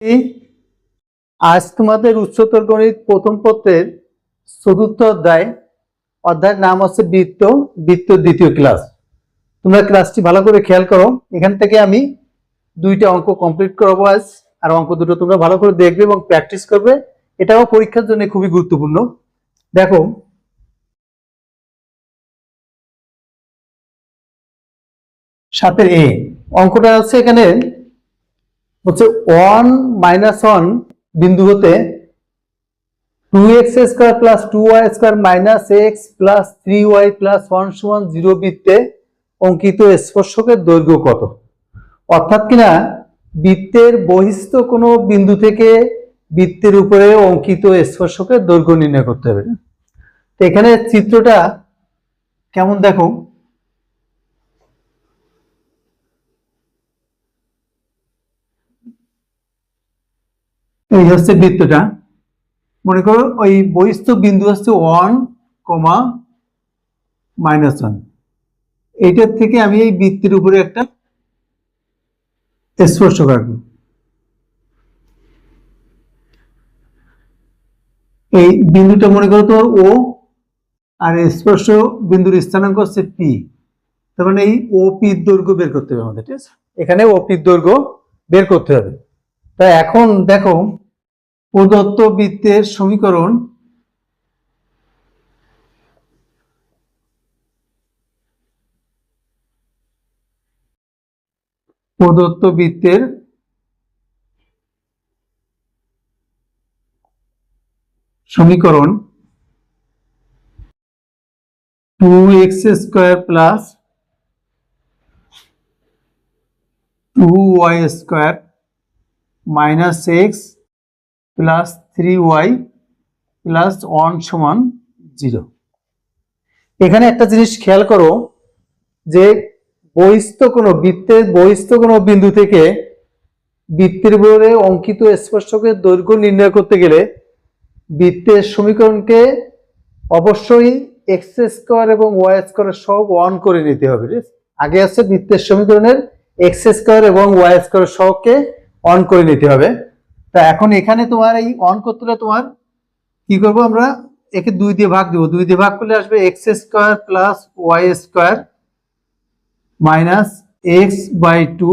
আজ তোমাদের উচ্চতর গণিত প্রথম পত্রের চতুর্থ অধ্যায়ের নাম হচ্ছে বৃত্ত দ্বিতীয় ক্লাস। তোমরা ক্লাসটি ভালো করে খেয়াল করো। এখান থেকে আমি দুইটা অঙ্ক কমপ্লিট করাবো আজ, আর অঙ্ক দুটো তোমরা ভালো করে দেখবে এবং প্র্যাকটিস করবে। এটাও পরীক্ষার জন্য খুবই গুরুত্বপূর্ণ। দেখো, সাথে এ অঙ্কটা আছে এখানে হচ্ছে 1 - 1 বিন্দু হতে 2x² + 2y² - x + 3y + 1 = 0 বৃত্তে অঙ্কিত স্পর্শকের দৈর্ঘ্য কত? অর্থাৎ কিনা বৃত্তের বহিস্থ কোনো বিন্দু থেকে বৃত্তের উপরে অঙ্কিত স্পর্শকের দৈর্ঘ্য নির্ণয় করতে হবে। তো এখানে চিত্রটা কেমন দেখো, এই হচ্ছে বৃত্তটা। মনে করো ওই বহিস্থ বিন্দু হচ্ছে 1, -1। এইটার থেকে আমি এই বৃত্তের উপরে একটা স্পর্শক আঁকবো। এই বিন্দুটা মনে করো তো ও, আর স্পর্শ বিন্দুর স্থানাঙ্ক হচ্ছে পি। তার মানে এই ও পি দৈর্ঘ্য বের করতে হবে আমাদের, ঠিক আছে? এখানে ও পি দৈর্ঘ্য বের করতে হবে। তাই এখন দেখো, প্রদত্ত বৃত্তের সমীকরণ প্রদত্ত বৃত্তের সমীকরণ 2x² + 2y² - x + 3y + 1 = 0। এখানে একটা জিনিস খেয়াল করো যে বৃত্তের বহিস্থ কোনো বিন্দু থেকে বৃত্তের উপরে অঙ্কিত স্পর্শকের দৈর্ঘ্য নির্ণয় করতে গেলে বৃত্তের সমীকরণকে অবশ্যই x² এবং y² সহগ 1 করে নিতে হবে। আগে আছে বৃত্তের সমীকরণের x² এবং y² সহগকে 1 করে নিতে হবে। তা এখন এখানে তোমার এই 1 করতে হলে তোমার কি করব, আমরা একে 2 দিয়ে ভাগ দেব। 2 দিয়ে ভাগ করলে আসবে x² + y² - x/2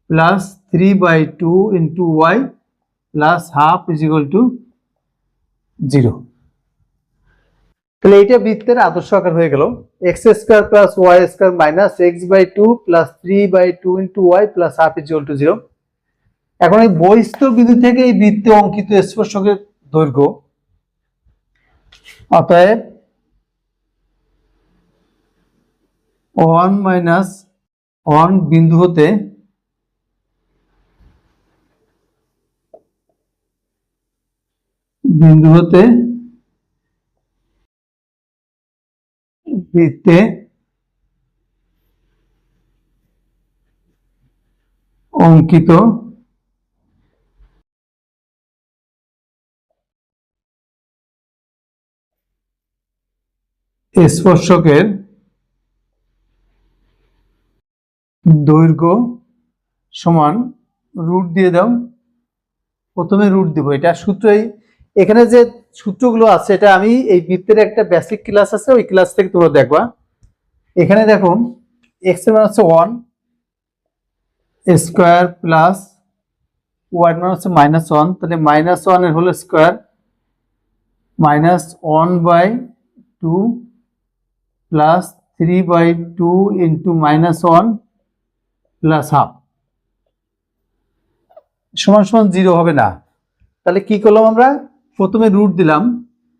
+ 3/2 * y + ½ = 0। তাহলে এইটা বৃত্তের আদর্শ আকার হয়ে গেল, x² + y² - x/2 + 3/2 * y + ½ = 0। এখন এই বহিস্থ বিন্দু থেকে এই বৃত্তে অঙ্কিত স্পর্শকের দৈর্ঘ্য, অতএব 1 - 1 বিন্দু হতে বৃত্তে অঙ্কিত স্পর্শকের দৈর্ঘ্য সমান রুট দিয়ে দাও। প্রথমে রুট দিব, এটা সূত্রই। এখানে যে সূত্রগুলো আছে এটা আমি এই বৃত্তের একটা বেসিক ক্লাস আছে, ওই ক্লাস থেকে তোমরা দেখবা। এখানে দেখো x এর মান হচ্ছে 1 স্কয়ার প্লাস y এর মান হচ্ছে -1, তাহলে -1 এর whole square -1/2 plus 3/2 into -1 plus half সমান 0 হবে না। তাহলে কি করলাম, আমরা প্রথমে রুট দিলাম।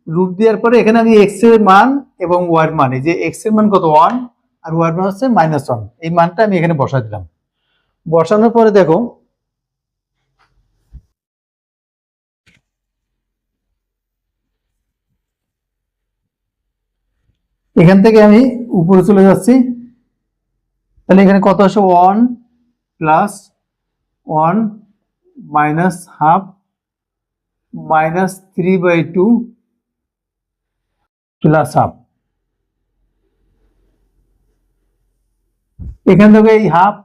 রুট দেওয়ার পরে এখানে আমি x এর মান এবং y এর মান, এই যে x এর মান কত 1 আর y এর মান হচ্ছে -1, এই মানটা আমি এখানে বসাই দিলাম। বসানোর পরে দেখো এখান থেকে আমি উপরে চলে যাচ্ছি। তাহলে এখানে কত আসে 1 + 1 -½ -3/2 প্লাস হাফ। এখান থেকে এই হাফ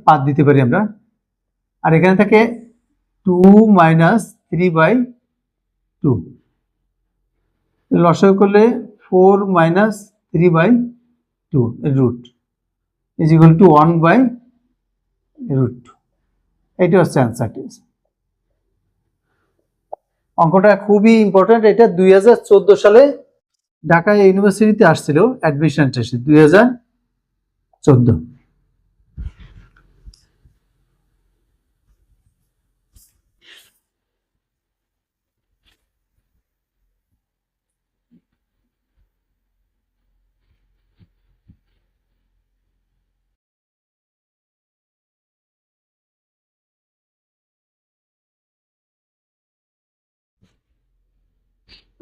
বাদ দিতে পারি আমরা, আর এখানে থেকে 2-3/2, লসাগু করলে 4-3/2 রুট ইজ ইকুয়াল টু 1/√2। এটা হচ্ছে অ্যান্সারটি। অঙ্কটা খুবই ইম্পর্টেন্ট। এটা 2014 সালে ঢাকা ইউনিভার্সিটিতে আসছিল অ্যাডমিশন টেস্টে, 2014।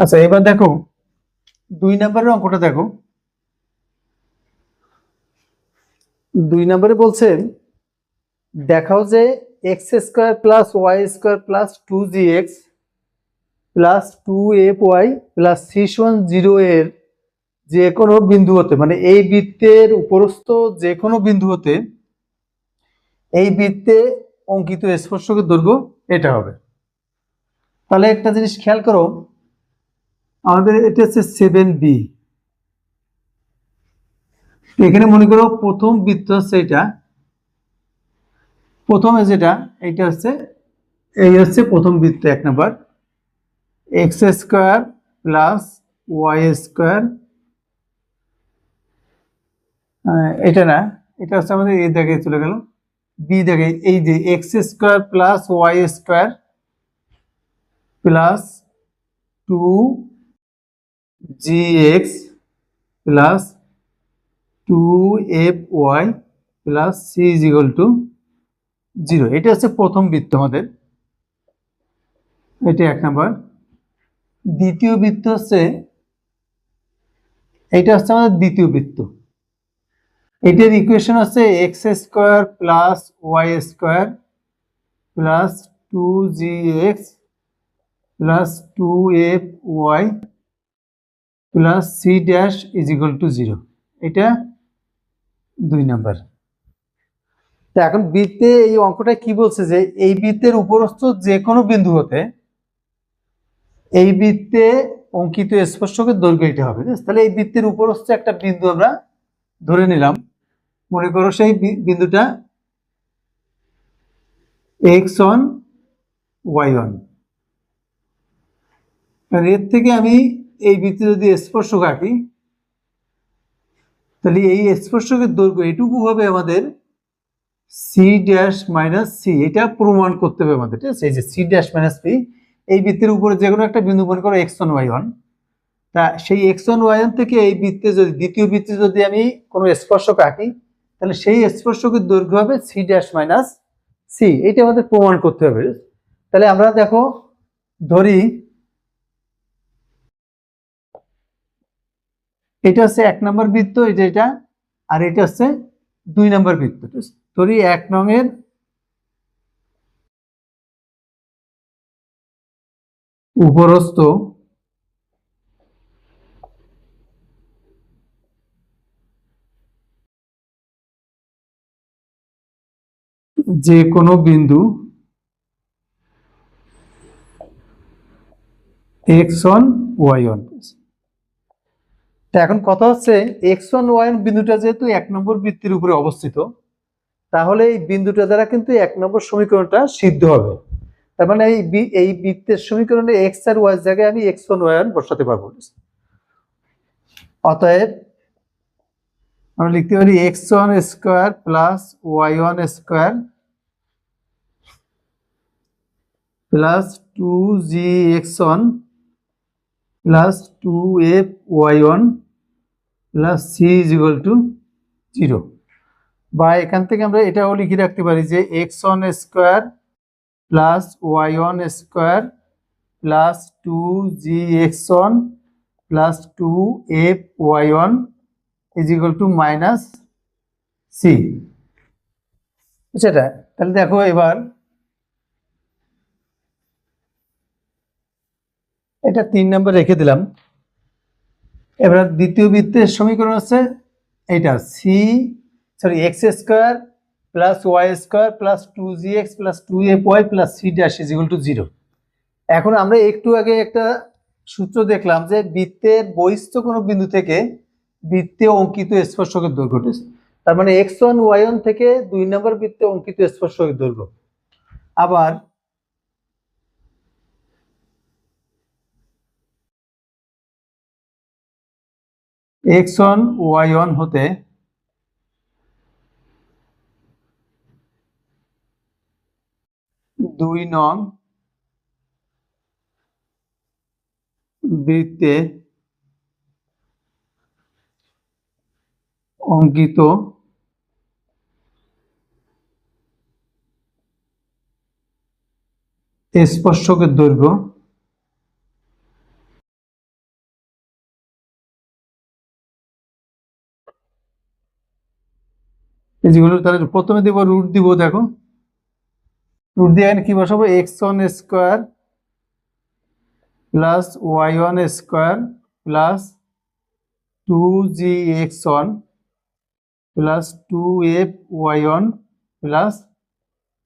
আচ্ছা, এবার দেখো 2 নম্বরের অঙ্কটা দেখো। 2 নম্বরে বলছে দেখাও যে x² + y² + 2gx + 2fy + 610 এর যে কোনো বিন্দু হতে, মানে এই বৃত্তের উপরস্থ যে কোনো বিন্দু হতে এই বৃত্তে অঙ্কিত স্পর্শকের দৈর্ঘ্য এটা হবে। তাহলে একটা জিনিস খেয়াল করো, আমাদের এটা হচ্ছে 7b। এখানে মনে করো প্রথম বৃত্ত হচ্ছে এটা, প্রথমে যেটা এটা হচ্ছে, এই হচ্ছে প্রথম বৃত্ত 1 নম্বর, x² + y², এটা না, এটা হচ্ছে আমাদের এই জায়গায় চলে গেল, বি জায়গায় এই যে x² + y² + 2gx + 2fy + c = 0। এটা হচ্ছে প্রথম বৃত্ত আমাদের, এটা 1 নম্বর। দ্বিতীয় বৃত্ত হচ্ছে, এটা হচ্ছে আমাদের দ্বিতীয় বৃত্ত। এটার ইকুয়েশন হচ্ছে x² + y² + 2gx + 2fy + c = 0। এটা 2 নম্বর। তো এখন বৃত্তে এই অঙ্কটা কি বলছে যে এই বৃত্তের উপরস্থ যে কোনো বিন্দু হতে এই বৃত্তে অঙ্কিত স্পর্শকের দৈর্ঘ্য এটা হবে। তাহলে এই বৃত্তের উপরস্থ একটা বিন্দু আমরা ধরে নিলাম, মনে করো সেই বিন্দুটা x1 y1। এর থেকে আমি এই বৃত্তে যদি স্পর্শক আঁকি, তাহলে এই স্পর্শকের দৈর্ঘ্য এটুকু হবে আমাদের c - c। এটা প্রমাণ করতে হবে আমাদের, ঠিক আছে? এই যে c - c, এই বৃত্তের উপরে যে কোনো একটা বিন্দু মনে করো x1 y1। তা সেই x1 y1 থেকে এই বৃত্তে যদি দ্বিতীয় বৃত্তে যদি আমি কোনো স্পর্শক আঁকি, তাহলে সেই স্পর্শকের দৈর্ঘ্য হবে c - c। এটা আমাদের প্রমাণ করতে হবে। তাহলে আমরা দেখো ধরি এটা হচ্ছে 1 নম্বর বৃত্ত, এই যে এটা, আর এটা হচ্ছে 2 নম্বর বৃত্ত। ধরি 1 নংয়ের উপরস্থ যে কোনো বিন্দু x1 y1। এখন কথা হচ্ছে x1 y1 বিন্দুটা যেহেতু 1 নম্বর বৃত্তের উপরে অবস্থিত, তাহলে এই বিন্দুটা দ্বারা কিন্তু 1 নম্বর সমীকরণটা সিদ্ধ হবে। তার মানে এই বৃত্তের সমীকরণে x আর y এর জায়গায় আমি x1 y1 বসাতে পারবো। অতএব আমরা লিখতে পারি x1² + y1² + 2gx1 + 2fy1 + c = 0। বা এখান থেকে আমরা এটাও লিখে রাখতে পারি যে x1² + y1² + 2gx1 + 2fy1 = -c। সেটা তাহলে দেখো এবার এটা 3 নম্বর রেখে দিলাম। এবার দ্বিতীয় বৃত্তের সমীকরণ হচ্ছে এইটা x² + plus y square plus 2gx plus 2fy plus c dash is equal to 0। এখন আমরা একটু আগে একটা সূত্র দেখলাম যে বৃত্তের বহিস্থ কোনো বিন্দু থেকে বৃত্তে অঙ্কিত স্পর্শকের দৈর্ঘ্য টেস্ট, তার মানে x1 y1 থেকে 2 নম্বর বৃত্তে অঙ্কিত স্পর্শকের দৈর্ঘ্য। আবার x1 y1 হতে দুই নং বৃত্তে অঙ্কিত স্পর্শকের দৈর্ঘ্য যেগুলো, তাহলে প্রথমে দিব রুট দিব, দেখো রুট দিয়ে এখানে কি বসাবো, x1 square plus y1 square plus 2gx1 plus 2fy1 plus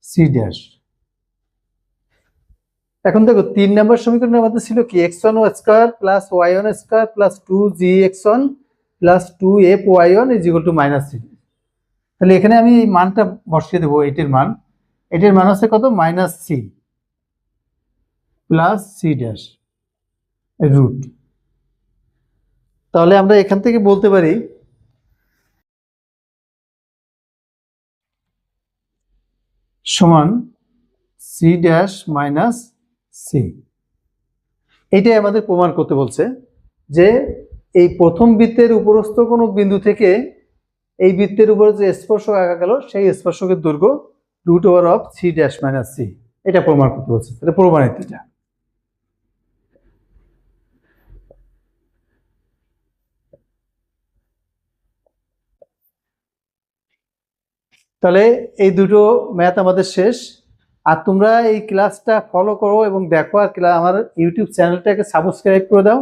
c dash. এখন দেখো 3 নম্বর সমীকরণের মধ্যে ছিল কি x1 square plus y1 square plus 2gx1 plus 2fy1 is equal two -c। তাহলে এখানে আমি এই মানটা বসিয়ে দেবো, এটির মান হচ্ছে কত, -c plus c dash root. তাহলে আমরা এখান থেকে বলতে পারি সমান c ড্যাশ মাইনাস c। এইটাই আমাদের প্রমাণ করতে বলছে যে এই প্রথম বৃত্তের উপরস্থ কোনো বিন্দু থেকে এই বৃত্তের উপরে যে স্পর্শক আঁকা গেল সেই স্পর্শকের দৈর্ঘ্য √c ড্যাশ মাইনাস c। এটা প্রমাণ করতে বলছে, এটা প্রমাণিত। এটা তাহলে এই দুটো ম্যাথ আমাদের শেষ। আর তোমরা এই ক্লাসটা ফলো করো এবং দেখো, আর আমার ইউটিউব চ্যানেলটাকে সাবস্ক্রাইব করে দাও।